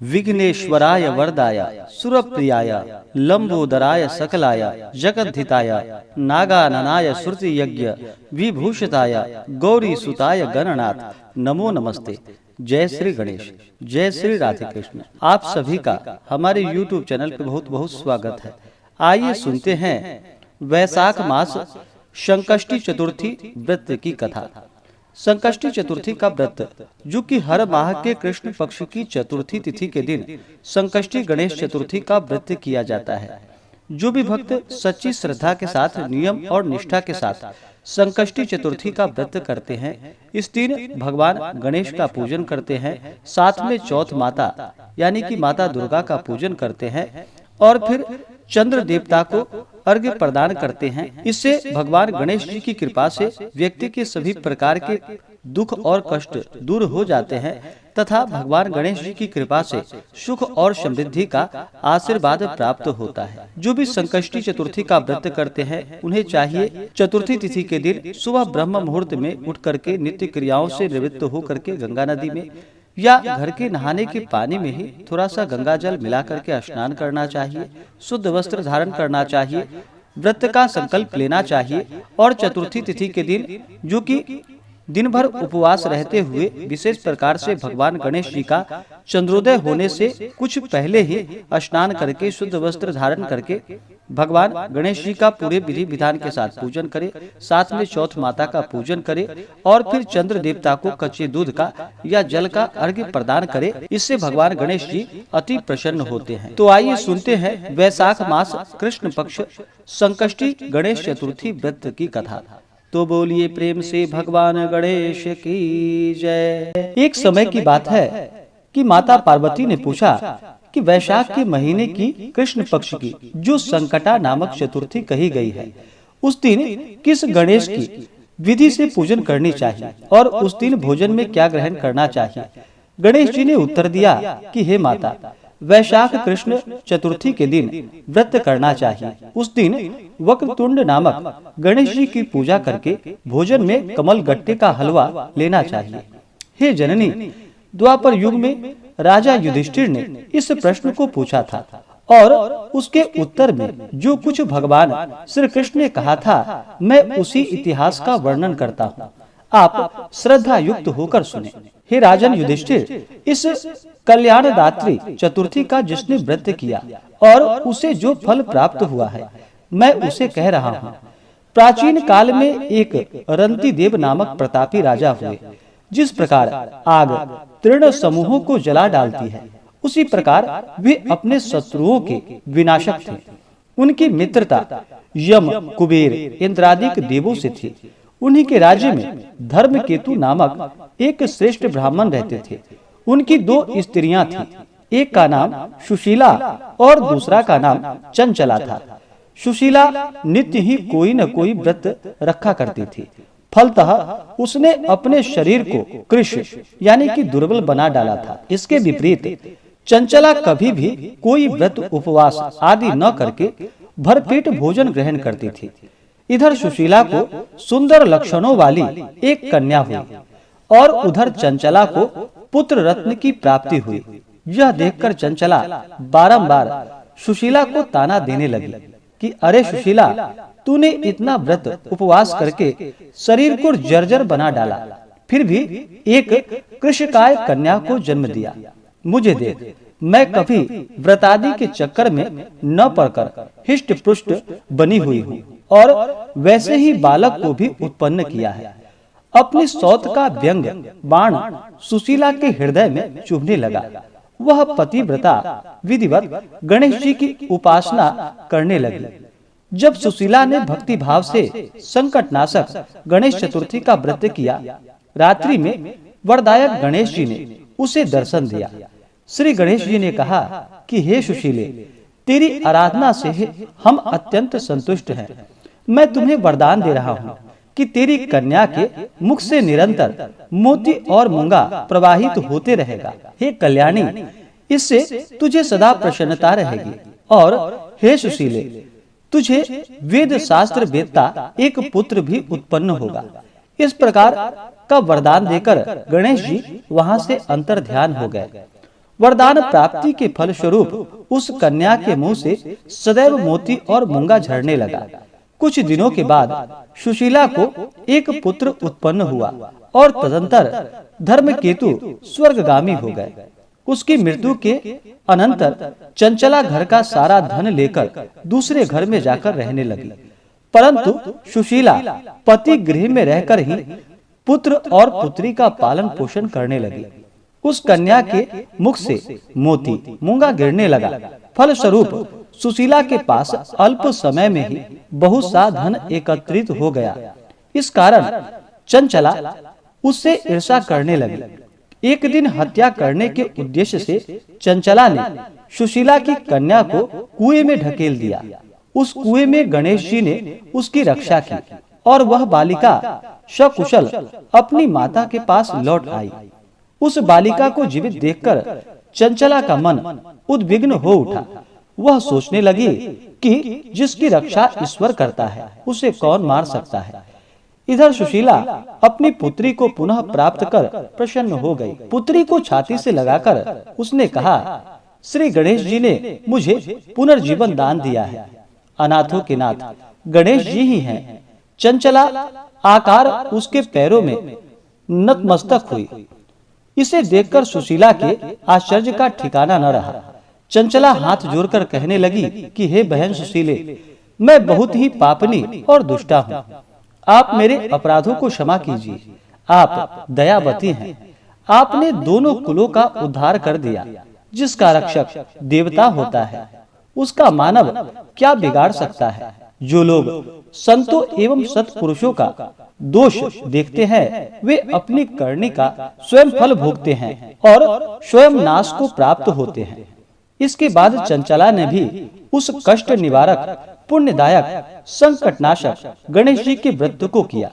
विघ्नेश्वराय वरदाय सुरप्रियाय लंबोदराय सकलाय जगद्धिताय नागाननाय श्रुति यज्ञ विभूषिताय गौरी सुताय गणनाथ नमो नमस्ते। जय श्री गणेश, जय श्री राधे कृष्ण। आप सभी का हमारे YouTube चैनल पे बहुत बहुत स्वागत है। आइए सुनते हैं वैशाख मास संकष्टी चतुर्थी व्रत की कथा। संकष्टी चतुर्थी का व्रत, जो कि हर माह के कृष्ण पक्ष की चतुर्थी तिथि के दिन संकष्टी गणेश चतुर्थी का व्रत किया जाता है। जो भी भक्त सच्ची श्रद्धा के साथ, नियम और निष्ठा के साथ संकष्टी चतुर्थी का व्रत करते हैं, इस दिन भगवान गणेश का पूजन करते हैं, साथ में चौथ माता यानी कि माता दुर्गा का पूजन करते हैं और फिर चंद्र देवता को अर्घ्य प्रदान करते हैं। इससे भगवान गणेश जी की कृपा से व्यक्ति के सभी प्रकार के दुख और कष्ट दूर हो जाते हैं तथा भगवान गणेश जी की कृपा से सुख और समृद्धि का आशीर्वाद प्राप्त होता है। जो भी संकष्टी चतुर्थी का व्रत करते हैं, उन्हें चाहिए चतुर्थी तिथि के दिन सुबह ब्रह्म मुहूर्त में उठ करके नित्य क्रियाओं से निवृत्त हो करके गंगा नदी में या घर के नहाने के पानी में ही थोड़ा सा गंगा जल मिला करके स्नान करना चाहिए, शुद्ध वस्त्र धारण करना चाहिए, व्रत का संकल्प लेना चाहिए और चतुर्थी तिथि के दिन, जो कि दिन भर उपवास रहते हुए विशेष प्रकार से भगवान गणेश जी का चंद्रोदय होने से कुछ पहले ही स्नान करके शुद्ध वस्त्र धारण करके भगवान गणेश जी का पूरे विधि विधान के साथ पूजन करे, साथ में चौथ माता का पूजन करे और फिर चंद्र देवता को कच्चे दूध का या जल का अर्घ्य प्रदान करे। इससे भगवान गणेश जी अति प्रसन्न होते हैं। तो आइए सुनते हैं वैशाख मास कृष्ण पक्ष संकष्टी गणेश चतुर्थी व्रत की कथा। तो बोलिए प्रेम से भगवान गणेश की जय। एक समय की बात है कि माता पार्वती ने पूछा कि वैशाख के महीने की कृष्ण पक्ष की जो संकटा नामक चतुर्थी कही गई है, उस दिन किस गणेश की विधि से पूजन करनी चाहिए और उस दिन भोजन में क्या ग्रहण करना चाहिए। गणेश जी ने उत्तर दिया कि हे माता, वैशाख कृष्ण चतुर्थी के दिन व्रत करना चाहिए। उस दिन वक्रतुंड नामक गणेश जी की पूजा करके भोजन में कमल गट्टे का हलवा लेना चाहिए। हे जननी, द्वापर युग में राजा युधिष्ठिर ने इस प्रश्न को पूछा था और उसके उत्तर में जो कुछ भगवान श्री कृष्ण ने कहा था, मैं उसी इतिहास का वर्णन करता हूँ। आप श्रद्धा युक्त होकर सुने। हे राजन युधिष्ठिर, इस कल्याणदात्री चतुर्थी का जिसने व्रत किया और उसे जो फल प्राप्त हुआ है, मैं उसे कह रहा हूँ। प्राचीन काल में एक रंती देव नामक प्रतापी राजा हुए। जिस प्रकार आग तृण समूहों को जला डालती है, उसी प्रकार वे अपने शत्रुओं के विनाशक थे। उनकी मित्रता यम, कुबेर, इंद्रादिक देवों से थी। उन्हीं के राज्य में धर्मकेतु नामक एक श्रेष्ठ ब्राह्मण रहते थे। उनकी दो स्त्रियां थीं। एक का नाम सुशीला और दूसरा का नाम चंचला था। सुशीला नित्य ही कोई न कोई व्रत रखा करती थी। फलतः उसने अपने शरीर को कृश यानी कि दुर्बल बना डाला था। इसके विपरीत चंचला कभी भी कोई व्रत उपवास आदि न करके भरपेट भोजन ग्रहण करती थी। इधर सुशीला को सुंदर लक्षणों वाली एक कन्या हुई और उधर चंचला को पुत्र रत्न की प्राप्ति हुई। यह देखकर चंचला बारंबार सुशीला को ताना देने लगी कि अरे सुशीला, तूने इतना व्रत उपवास करके शरीर को जर्जर बना डाला, फिर भी एक कृशकाय कन्या को जन्म दिया। मुझे देख, मैं कभी व्रतादि के चक्कर में न पड़कर हिष्ट पुष्ट बनी हुई हूँ और वैसे ही बालक को भी उत्पन्न किया है। अपनी सौत का व्यंग बाण सुशीला के हृदय में चुभने लगा। वह पतिव्रता विधिवत गणेश जी की उपासना करने लगी। जब सुशीला ने भक्ति भाव से संकटनाशक गणेश चतुर्थी का व्रत किया, रात्रि में वरदायक गणेश जी ने उसे दर्शन दिया। श्री गणेश जी ने कहा कि हे सुशीले, तेरी आराधना से हम अत्यंत संतुष्ट हैं। मैं तुम्हें वरदान दे रहा हूँ कि तेरी कन्या के मुख से निरंतर मोती और मूंगा प्रवाहित होते रहेगा। हे कल्याणी, इससे तुझे सदा प्रसन्नता रहेगी। और हे सुशीले, तुझे वेद शास्त्र वेदता एक पुत्र भी उत्पन्न होगा। इस प्रकार का वरदान देकर गणेश जी वहां से अंतर ध्यान हो गए। वरदान प्राप्ति के फल स्वरूप उस कन्या के मुंह से सदैव मोती और मूंगा झरने लगा। कुछ दिनों के बाद सुशीला को एक पुत्र उत्पन्न हुआ और तदंतर धर्मकेतु स्वर्गगामी हो गए। उसकी मृत्यु के अनंतर चंचला घर का सारा धन लेकर दूसरे घर में जाकर रहने लगी, परंतु सुशीला पति गृह में रहकर ही पुत्र और पुत्री का पालन पोषण करने लगी। उस कन्या के मुख से मोती मूंगा गिरने लगा। फल स्वरूप सुशीला के पास अल्प समय में ही बहुत सा धन एकत्रित हो गया। इस कारण चंचला उससे ईर्ष्या करने लगी। एक दिन हत्या करने के उद्देश्य से चंचला ने सुशीला की कन्या को कुएं में ढकेल दिया। उस कुएं में गणेश जी ने उसकी रक्षा की और वह बालिका सकुशल अपनी माता के पास लौट आई। उस बालिका को जीवित देखकर चंचला का मन उद्विग्न हो उठा। वह सोचने लगी कि जिसकी रक्षा ईश्वर करता है उसे कौन मार सकता है। इधर सुशीला अपनी पुत्री को पुनः प्राप्त कर प्रसन्न हो गई। पुत्री को छाती से लगाकर उसने कहा, श्री गणेश जी ने मुझे पुनर्जीवन दान दिया है। अनाथों के नाथ गणेश जी ही हैं। चंचला आकार उसके पैरों में नतमस्तक हुई। इसे देखकर सुशीला के आश्चर्य का ठिकाना न रहा। चंचला हाथ जोड़कर कहने लगी कि हे बहन सुशीले, मैं बहुत ही पापनी और दुष्टा हूँ। आप मेरे अपराधों को क्षमा कीजिए। आप दयावती हैं। आपने दोनों कुलों का उद्धार कर दिया। जिसका रक्षक देवता होता है उसका मानव क्या बिगाड़ सकता है। जो लोग संतों एवं सत्पुरुषों का दोष देखते हैं वे अपनी करनी का स्वयं फल भोगते हैं और स्वयं नाश को प्राप्त होते हैं। इसके बाद चंचला ने भी उस कष्ट निवारक पुण्यदायक संकटनाशक गणेश जी के व्रत को किया।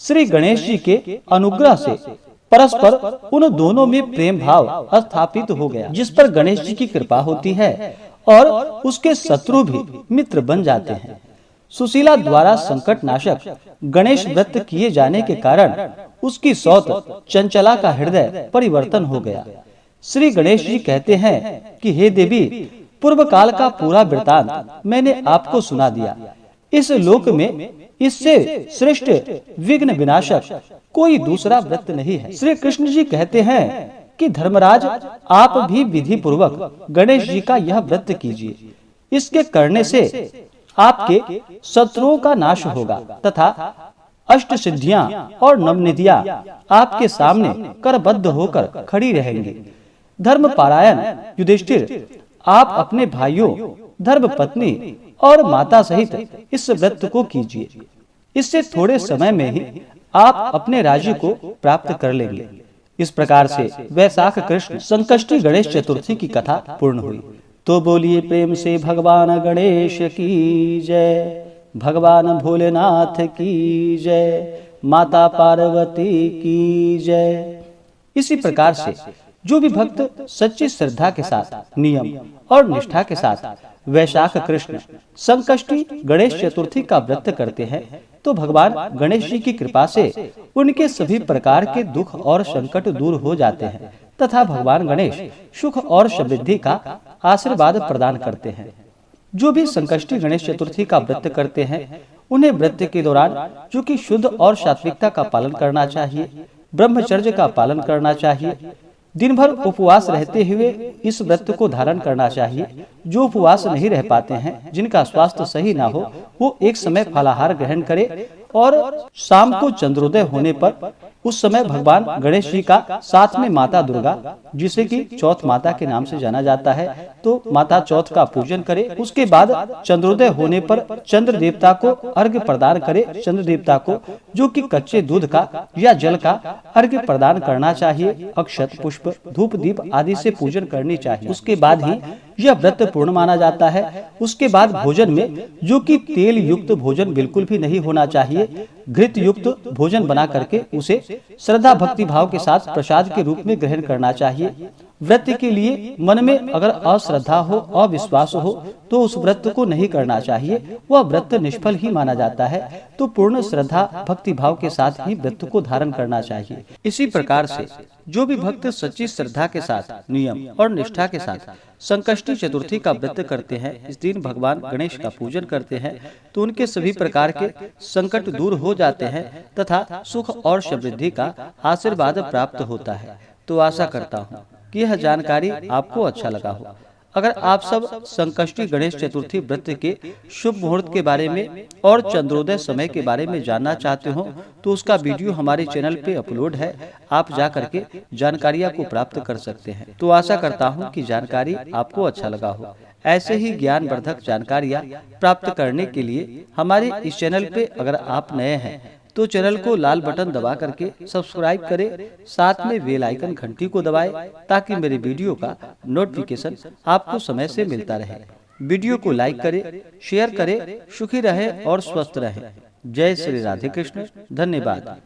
श्री गणेश जी के अनुग्रह से परस्पर उन दोनों में प्रेम भाव स्थापित हो गया, जिस पर गणेश जी की कृपा होती है और उसके शत्रु भी मित्र बन जाते हैं। सुशीला द्वारा संकट नाशक गणेश व्रत किए जाने के कारण उसकी सौत चंचला का हृदय परिवर्तन हो गया। श्री गणेश जी कहते हैं कि हे देवी, पूर्व काल का पूरा वृतांत मैंने आपको सुना दिया। इस लोक में इससे श्रेष्ठ विघ्न विनाशक कोई दूसरा व्रत नहीं है। श्री कृष्ण जी कहते हैं कि धर्मराज, आप भी विधि पूर्वक गणेश जी का यह व्रत कीजिए। इसके करने से आपके शत्रुओं का नाश होगा तथा अष्ट सिद्धियां और नवनिधियां आपके सामने करबद्ध होकर खड़ी रहेंगी। धर्म पारायण युधिष्ठिर, आप अपने भाइयों, धर्म पत्नी और माता सहित इस व्रत को कीजिए। इससे थोड़े समय में ही आप अपने राज्य को प्राप्त कर लेंगे। इस प्रकार से वैशाख कृष्ण संकष्टी गणेश चतुर्थी की कथा पूर्ण हुई। तो बोलिए प्रेम से भगवान गणेश की जय, भगवान भोलेनाथ की जय, माता पार्वती की जय। इसी प्रकार से जो भी भक्त सच्ची श्रद्धा के साथ, नियम और निष्ठा के साथ वैशाख कृष्ण संकष्टी गणेश चतुर्थी का व्रत करते हैं तो भगवान गणेश जी की कृपा से उनके सभी प्रकार के दुख और संकट दूर हो जाते हैं तथा भगवान गणेश सुख और समृद्धि का आशीर्वाद प्रदान करते हैं। जो भी संकष्टी गणेश चतुर्थी का व्रत करते हैं उन्हें व्रत के दौरान जो कि शुद्ध और सात्विकता का पालन करना चाहिए, ब्रह्मचर्य का पालन करना चाहिए, दिन भर उपवास रहते हुए इस व्रत को धारण करना चाहिए। जो उपवास नहीं रह पाते हैं, जिनका स्वास्थ्य सही ना हो, वो एक समय फलाहार ग्रहण करे और शाम को चंद्रोदय होने पर उस समय भगवान गणेश जी का साथ में माता दुर्गा, जिसे कि चौथ माता के नाम से जाना जाता है, तो माता चौथ का पूजन करे। उसके बाद चंद्रोदय होने पर चंद्र देवता को अर्घ्य प्रदान करे। चंद्र देवता को जो कि कच्चे दूध का या जल का अर्घ्य प्रदान करना चाहिए। अक्षत, पुष्प, धूप, दीप आदि से पूजन करनी चाहिए। उसके बाद ही यह व्रत पूर्ण माना जाता है। उसके बाद भोजन में जो कि तेल युक्त भोजन बिल्कुल भी नहीं होना चाहिए। घृत युक्त भोजन बना करके उसे श्रद्धा भक्ति भाव के साथ प्रसाद के रूप में ग्रहण करना चाहिए। व्रत के लिए मन में अगर अश्रद्धा हो, अविश्वास हो, तो उस व्रत को नहीं करना चाहिए, वह व्रत निष्फल ही माना जाता है। तो पूर्ण श्रद्धा भक्ति भाव के साथ ही व्रत को धारण करना चाहिए। इसी प्रकार से जो भी भक्त सच्ची श्रद्धा के साथ, नियम और निष्ठा के साथ संकष्टी चतुर्थी का व्रत करते हैं, इस दिन भगवान गणेश का पूजन करते हैं, तो उनके सभी प्रकार के संकट दूर हो जाते हैं तथा सुख और समृद्धि का आशीर्वाद प्राप्त होता है। तो आशा करता हूँ कि यह जानकारी आपको अच्छा लगा हो। अगर आप सब संकष्टी गणेश चतुर्थी व्रत के शुभ मुहूर्त के बारे में और चंद्रोदय समय के बारे में जानना चाहते हो, तो उसका वीडियो हमारे चैनल पे अपलोड है, आप जा करके जानकारियाँ को प्राप्त कर सकते हैं। तो आशा करता हूँ कि जानकारी आपको अच्छा लगा हो। ऐसे ही ज्ञानवर्धक जानकारियाँ प्राप्त करने के लिए हमारे इस चैनल पे अगर आप नए हैं तो चैनल को लाल बटन दबा करके सब्सक्राइब करें, साथ में बेल आइकन घंटी को दबाएं ताकि मेरे वीडियो का नोटिफिकेशन आपको समय से मिलता रहे। वीडियो को लाइक करें, शेयर करें, सुखी रहें और स्वस्थ रहें। जय श्री राधे कृष्ण। धन्यवाद।